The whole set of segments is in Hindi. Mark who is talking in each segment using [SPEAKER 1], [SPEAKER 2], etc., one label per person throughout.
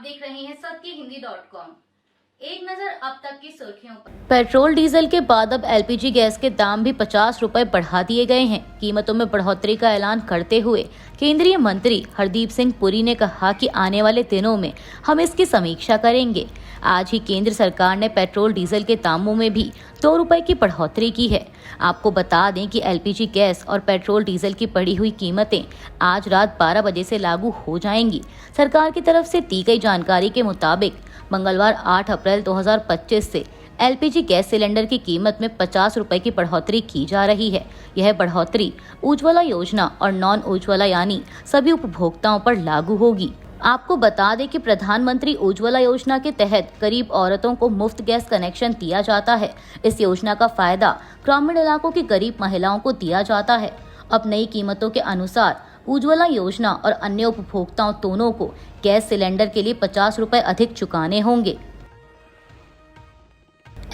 [SPEAKER 1] देख रहे हैं सत्यहिंदी.com। एक नजर अब तक की सुर्खियों पर।
[SPEAKER 2] पेट्रोल डीजल के बाद अब एलपीजी गैस के दाम भी 50 रुपए बढ़ा दिए गए हैं। कीमतों में बढ़ोतरी का ऐलान करते हुए केंद्रीय मंत्री हरदीप सिंह पुरी ने कहा कि आने वाले दिनों में हम इसकी समीक्षा करेंगे। आज ही केंद्र सरकार ने पेट्रोल डीजल के दामों में भी 2 रुपए की बढ़ोतरी की है। आपको बता दें कि एलपीजी गैस और पेट्रोल डीजल की बढ़ी हुई कीमतें आज रात 12 बजे से लागू हो जाएंगी। सरकार की तरफ से दी गई जानकारी के मुताबिक मंगलवार 8 अप्रैल 2025 से एलपीजी गैस सिलेंडर की कीमत में 50 रुपए की बढ़ोतरी की जा रही है। यह बढ़ोतरी उज्ज्वला योजना और नॉन उज्ज्वला यानी सभी उपभोक्ताओं पर लागू होगी। आपको बता दें कि प्रधानमंत्री उज्ज्वला योजना के तहत गरीब औरतों को मुफ्त गैस कनेक्शन दिया जाता है। इस योजना का फायदा ग्रामीण इलाकों की गरीब महिलाओं को दिया जाता है। अब नई कीमतों के अनुसार उज्ज्वला योजना और अन्य उपभोक्ताओं दोनों को गैस सिलेंडर के लिए 50 रुपए अधिक चुकाने होंगे।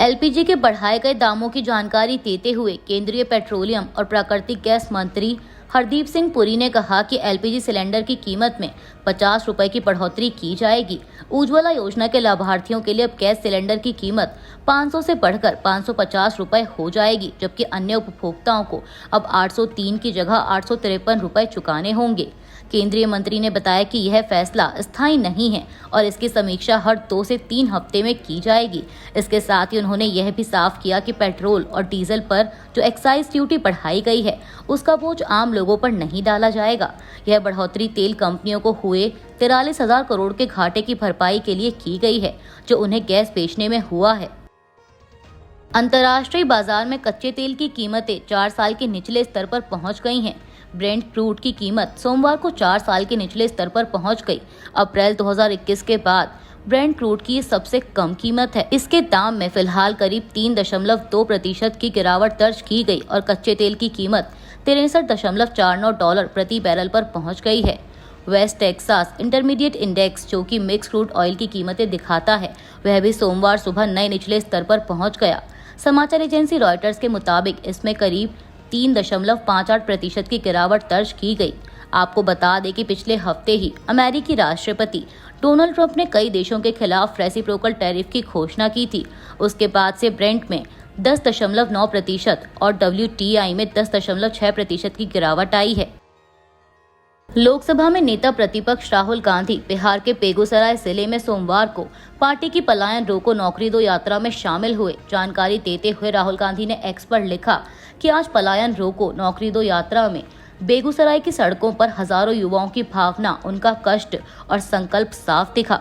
[SPEAKER 2] एलपीजी के बढ़ाए गए दामों की जानकारी देते हुए केंद्रीय पेट्रोलियम और प्राकृतिक गैस मंत्री हरदीप सिंह पुरी ने कहा कि एलपीजी सिलेंडर की कीमत में 50 रुपए की बढ़ोतरी की जाएगी। उज्ज्वला योजना के लाभार्थियों के लिए अब गैस सिलेंडर की कीमत 500 से बढ़कर 550 रुपए हो जाएगी, जबकि अन्य उपभोक्ताओं को अब 803 की जगह 853 रुपए चुकाने होंगे। केंद्रीय मंत्री ने बताया कि यह फैसला स्थायी नहीं है और इसकी समीक्षा हर 2 से 3 हफ्ते में की जाएगी। इसके साथ ही उन्होंने यह भी साफ किया कि पेट्रोल और डीजल पर जो एक्साइज ड्यूटी बढ़ाई गई है उसका बोझ आम लोगों पर नहीं डाला जाएगा। यह बढ़ोतरी तेल कंपनियों को हुए 43,000 करोड़ के घाटे की भरपाई के लिए की गई है, जो उन्हें गैस बेचने में हुआ है। अंतर्राष्ट्रीय बाजार में कच्चे तेल की कीमतें 4 साल के निचले स्तर पर पहुंच गई हैं। ब्रेंट क्रूड की कीमत सोमवार को 4 साल के निचले स्तर पर पहुंच गई। अप्रैल 2021 के बाद ब्रेंट क्रूड की सबसे कम कीमत है। इसके दाम में फिलहाल करीब 3.2% की गिरावट दर्ज की गई और कच्चे तेल की कीमत $63.49 प्रति बैरल पर पहुंच गई है। वेस्ट टेक्सास इंटरमीडिएट इंडेक्स, जो कि मिक्स क्रूड ऑयल की कीमतें दिखाता है, वह भी सोमवार सुबह नए निचले स्तर पर पहुंच गया। समाचार एजेंसी रॉयटर्स के मुताबिक इसमें करीब 3.58% की गिरावट दर्ज की गई। आपको बता दें कि पिछले हफ्ते ही अमेरिकी राष्ट्रपति डोनाल्ड ट्रंप ने कई देशों के खिलाफ रेसिप्रोकल टैरिफ की घोषणा की थी। उसके बाद से ब्रेंट में 10.9% और WTI में 10.6% की गिरावट आई है। लोकसभा में नेता प्रतिपक्ष राहुल गांधी बिहार के बेगूसराय जिले में सोमवार को पार्टी की पलायन रोको नौकरी दो यात्रा में शामिल हुए। जानकारी देते हुए राहुल गांधी ने एक्स पर लिखा कि आज पलायन रोको नौकरी दो यात्रा में बेगूसराय की सड़कों पर हजारों युवाओं की भावना, उनका कष्ट और संकल्प साफ दिखा।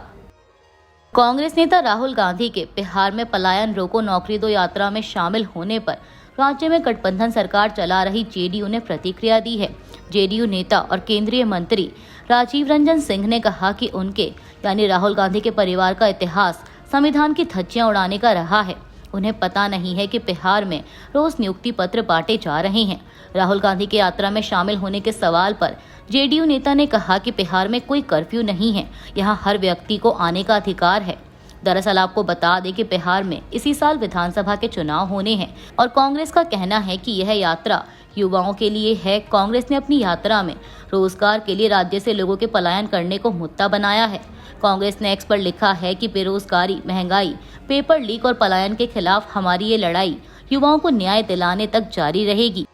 [SPEAKER 2] कांग्रेस नेता राहुल गांधी के बिहार में पलायन रोको नौकरी दो यात्रा में शामिल होने पर राज्य में गठबंधन सरकार चला रही जेडीयू ने प्रतिक्रिया दी है। जेडीयू नेता और केंद्रीय मंत्री राजीव रंजन सिंह ने कहा कि उनके यानी राहुल गांधी के परिवार का इतिहास संविधान की धज्जियां उड़ाने का रहा है। उन्हें पता नहीं है कि बिहार में रोज नियुक्ति पत्र बांटे जा रहे हैं। राहुल गांधी की यात्रा में शामिल होने के सवाल पर जेडीयू नेता ने कहा कि बिहार में कोई कर्फ्यू नहीं है, यहाँ हर व्यक्ति को आने का अधिकार है। दरअसल आपको बता दें कि बिहार में इसी साल विधानसभा के चुनाव होने हैं और कांग्रेस का कहना है कि यह यात्रा युवाओं के लिए है। कांग्रेस ने अपनी यात्रा में रोजगार के लिए राज्य से लोगों के पलायन करने को मुद्दा बनाया है। कांग्रेस ने एक्स पर लिखा है कि बेरोजगारी, महंगाई, पेपर लीक और पलायन के खिलाफ हमारी ये लड़ाई युवाओं को न्याय दिलाने तक जारी रहेगी।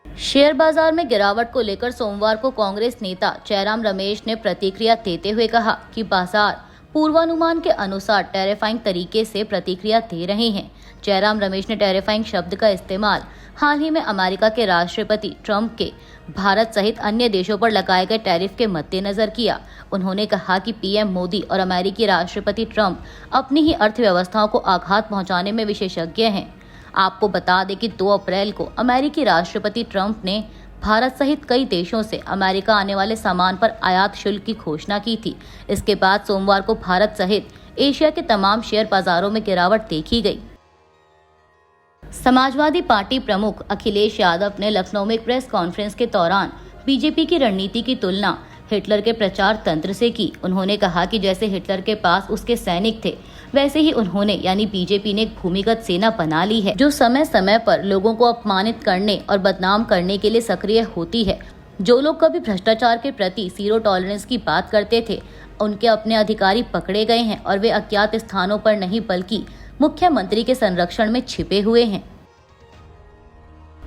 [SPEAKER 2] शेयर बाजार में गिरावट को लेकर सोमवार को कांग्रेस नेता जयराम रमेश ने प्रतिक्रिया देते हुए कहा कि बाजार पूर्वानुमान के अनुसार टेरिफाइंग तरीके से प्रतिक्रिया दे रहे हैं। जयराम रमेश ने टेरिफाइंग शब्द का इस्तेमाल हाल ही में अमेरिका के राष्ट्रपति ट्रंप के भारत सहित अन्य देशों पर लगाए गए टैरिफ के मद्देनजर किया। उन्होंने कहा कि पीएम मोदी और अमेरिकी राष्ट्रपति ट्रंप अपनी ही अर्थव्यवस्थाओं को आघात पहुंचाने में विशेषज्ञ हैं। आपको बता दें कि 2 अप्रैल को अमेरिकी राष्ट्रपति ट्रंप ने भारत सहित कई देशों से अमेरिका आने वाले सामान पर आयात शुल्क की घोषणा की थी। इसके बाद सोमवार को भारत सहित एशिया के तमाम शेयर बाजारों में गिरावट देखी गई। समाजवादी पार्टी प्रमुख अखिलेश यादव ने लखनऊ में एक प्रेस कॉन्फ्रेंस के दौरान बीजेपी की रणनीति की तुलना हिटलर के प्रचार तंत्र से की। उन्होंने कहा कि जैसे हिटलर के पास उसके सैनिक थे, वैसे ही उन्होंने यानी बीजेपी ने एक भूमिगत सेना बना ली है, जो समय समय पर लोगों को अपमानित करने और बदनाम करने के लिए सक्रिय होती है। जो लोग कभी भ्रष्टाचार के प्रति जीरो टॉलरेंस की बात करते थे, उनके अपने अधिकारी पकड़े गए हैं और वे अज्ञात स्थानों पर नहीं बल्कि मुख्यमंत्री के संरक्षण में छिपे हुए हैं।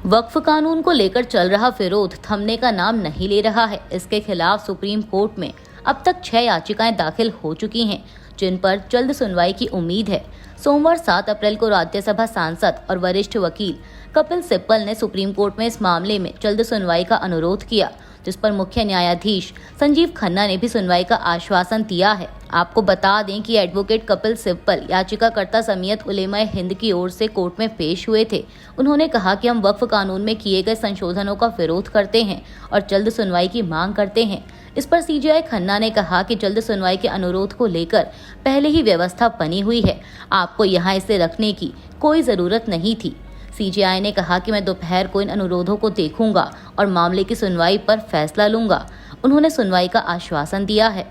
[SPEAKER 2] वक्फ कानून को लेकर चल रहा विरोध थमने का नाम नहीं ले रहा है। इसके खिलाफ सुप्रीम कोर्ट में अब तक 6 याचिकाएं दाखिल हो चुकी हैं, जिन पर जल्द सुनवाई की उम्मीद है। सोमवार 7 अप्रैल को राज्यसभा सांसद और वरिष्ठ वकील कपिल सिब्बल ने सुप्रीम कोर्ट में इस मामले में जल्द सुनवाई का अनुरोध किया, जिस पर मुख्य न्यायाधीश संजीव खन्ना ने भी सुनवाई का आश्वासन दिया है। आपको बता दें कि एडवोकेट कपिल सिब्बल याचिकाकर्ता समियत उलेमाए हिंद की ओर से कोर्ट में पेश हुए थे। उन्होंने कहा कि हम वक्फ कानून में किए गए संशोधनों का विरोध करते हैं और जल्द सुनवाई की मांग करते हैं। इस पर सीजेआई खन्ना ने कहा कि जल्द सुनवाई के अनुरोध को लेकर पहले ही व्यवस्था बनी हुई है, आपको यहाँ इसे रखने की कोई जरूरत नहीं थी। सीजेआई ने कहा कि मैं दोपहर को इन अनुरोधों को देखूंगा और मामले की सुनवाई पर फैसला लूंगा। उन्होंने सुनवाई का आश्वासन दिया है।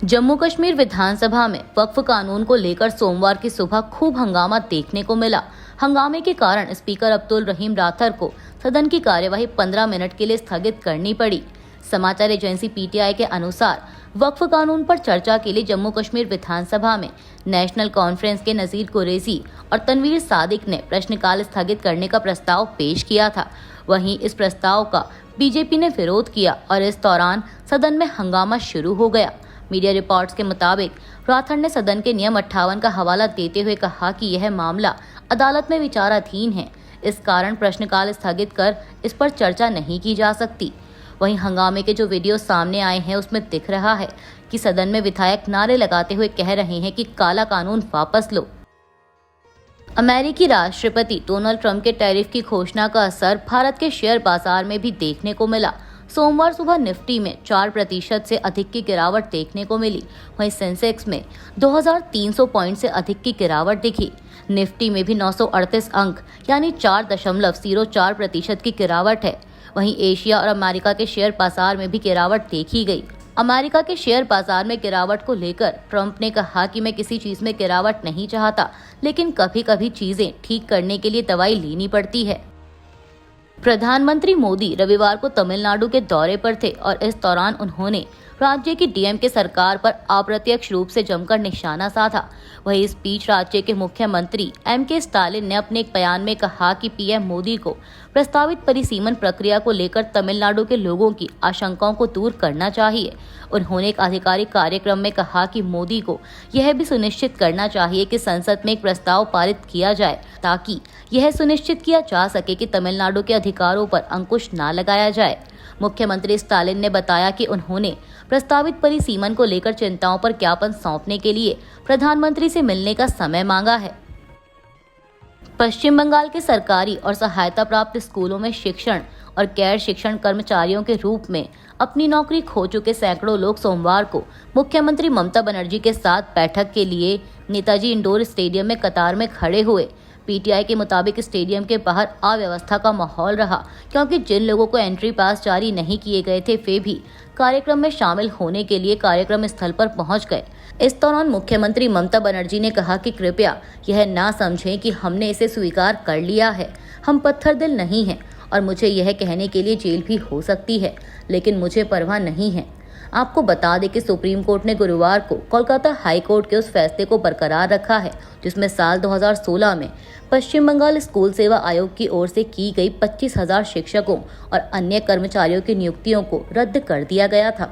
[SPEAKER 2] जम्मू कश्मीर विधानसभा में वक्फ कानून को लेकर सोमवार की सुबह खूब हंगामा देखने को मिला। हंगामे के कारण स्पीकर अब्दुल रहीम राठौर को सदन की कार्यवाही 15 मिनट के लिए स्थगित करनी पड़ी। समाचार एजेंसी पीटीआई के अनुसार वक्फ कानून पर चर्चा के लिए जम्मू कश्मीर विधानसभा में नेशनल कॉन्फ्रेंस के नजीर कुरैशी और तनवीर सादिक ने प्रश्नकाल स्थगित करने का प्रस्ताव पेश किया था। वहीं इस प्रस्ताव का बीजेपी ने विरोध किया और इस दौरान सदन में हंगामा शुरू हो गया। मीडिया रिपोर्ट्स के मुताबिक राठौर ने सदन के नियम 58 का हवाला देते हुए कहा कि यह मामला अदालत में विचाराधीन है, इस कारण प्रश्नकाल स्थगित कर इस पर चर्चा नहीं की जा सकती। वहीं हंगामे के जो वीडियो सामने आए हैं उसमें दिख रहा है कि सदन में विधायक नारे लगाते हुए कह रहे हैं कि काला कानून वापस लो। अमेरिकी राष्ट्रपति डोनाल्ड ट्रंप के टैरिफ की घोषणा का असर भारत के शेयर बाजार में भी देखने को मिला। सोमवार सुबह निफ्टी में 4% से अधिक की गिरावट देखने को मिली। वहीं सेंसेक्स में 2300 पॉइंट से अधिक की गिरावट दिखी। निफ्टी में भी 938 अंक यानी 4.04% की गिरावट है। वहीं एशिया और अमेरिका के शेयर बाजार में भी गिरावट देखी गई। अमेरिका के शेयर बाजार में गिरावट को लेकर ट्रंप ने कहा कि मैं किसी चीज में गिरावट नहीं चाहता, लेकिन कभी कभी चीजें ठीक करने के लिए दवाई लेनी पड़ती है। प्रधानमंत्री मोदी रविवार को तमिलनाडु के दौरे पर थे और इस दौरान उन्होंने राज्य की डीएमके सरकार पर अप्रत्यक्ष रूप से जमकर निशाना साधा। वहीं इस बीच राज्य के मुख्यमंत्री एमके स्टालिन ने अपने एक बयान में कहा कि पीएम मोदी को प्रस्तावित परिसीमन प्रक्रिया को लेकर तमिलनाडु के लोगों की आशंकाओं को दूर करना चाहिए। उन्होंने एक आधिकारिक कार्यक्रम में कहा कि मोदी को यह भी सुनिश्चित करना चाहिए कि संसद में एक प्रस्ताव पारित किया जाए ताकि यह सुनिश्चित किया जा सके कि तमिलनाडु के अधिकारों पर अंकुश न लगाया जाए। मुख्यमंत्री स्टालिन ने बताया कि उन्होंने प्रस्तावित परिसीमन को लेकर चिंताओं पर ज्ञापन सौंपने के लिए प्रधानमंत्री से मिलने का समय मांगा है। पश्चिम बंगाल के सरकारी और सहायता प्राप्त स्कूलों में शिक्षण और गैर शिक्षण कर्मचारियों के रूप में अपनी नौकरी खो चुके सैकड़ों लोग सोमवार को मुख्यमंत्री ममता बनर्जी के साथ बैठक के लिए नेताजी इंडोर स्टेडियम में कतार में खड़े हुए। पीटीआई के मुताबिक स्टेडियम के बाहर अव्यवस्था का माहौल रहा, क्योंकि जिन लोगों को एंट्री पास जारी नहीं किए गए थे वे भी कार्यक्रम में शामिल होने के लिए कार्यक्रम स्थल पर पहुंच गए। इस दौरान मुख्यमंत्री ममता बनर्जी ने कहा कि कृपया यह ना समझें कि हमने इसे स्वीकार कर लिया है, हम पत्थर दिल नहीं हैं और मुझे यह कहने के लिए जेल भी हो सकती है, लेकिन मुझे परवाह नहीं है। आपको बता दें कि सुप्रीम कोर्ट ने गुरुवार को कोलकाता हाई कोर्ट के उस फैसले को बरकरार रखा है जिसमें साल 2016 में पश्चिम बंगाल स्कूल सेवा आयोग की ओर से की गई 25,000 शिक्षकों और अन्य कर्मचारियों की नियुक्तियों को रद्द कर दिया गया था।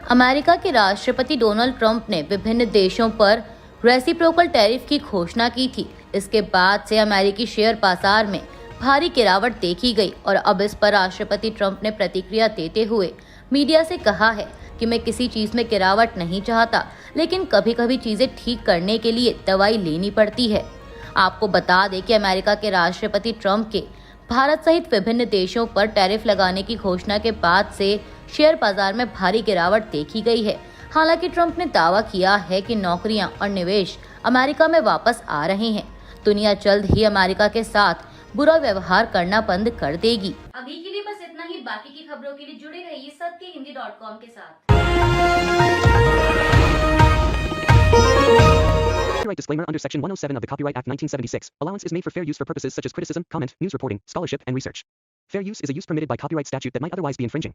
[SPEAKER 2] अमेरिका के राष्ट्रपति डोनाल्ड ट्रंप ने विभिन्न देशों पर रेसिप्रोकल टैरिफ की घोषणा की थी। इसके बाद से अमेरिकी शेयर बाजार में भारी गिरावट देखी गई और अब इस पर राष्ट्रपति ट्रंप ने प्रतिक्रिया देते हुए मीडिया से कहा है कि मैं किसी चीज में गिरावट नहीं चाहता, लेकिन कभी कभी चीजें ठीक करने के लिए दवाई लेनी पड़ती है। आपको बता दें कि अमेरिका के राष्ट्रपति ट्रंप के भारत सहित विभिन्न देशों पर टैरिफ लगाने की घोषणा के बाद से शेयर बाजार में भारी गिरावट देखी गई है। हालांकि ट्रंप ने दावा किया है कि नौकरियां और निवेश अमेरिका में वापस आ रहे हैं। दुनिया जल्द ही अमेरिका के साथ बुरा व्यवहार करना बंद कर देगी।
[SPEAKER 1] अभी के लिए बस इतना ही। बाकी की खबरों के लिए जुड़े रहिए सत्यहिंदी.com के साथ।
[SPEAKER 3] Copyright disclaimer under Section 107 of the Copyright Act 1976. Allowance is made for fair use for purposes such as criticism, comment, news reporting, scholarship, and research. Fair use is a use permitted by copyright statute that might otherwise be infringing.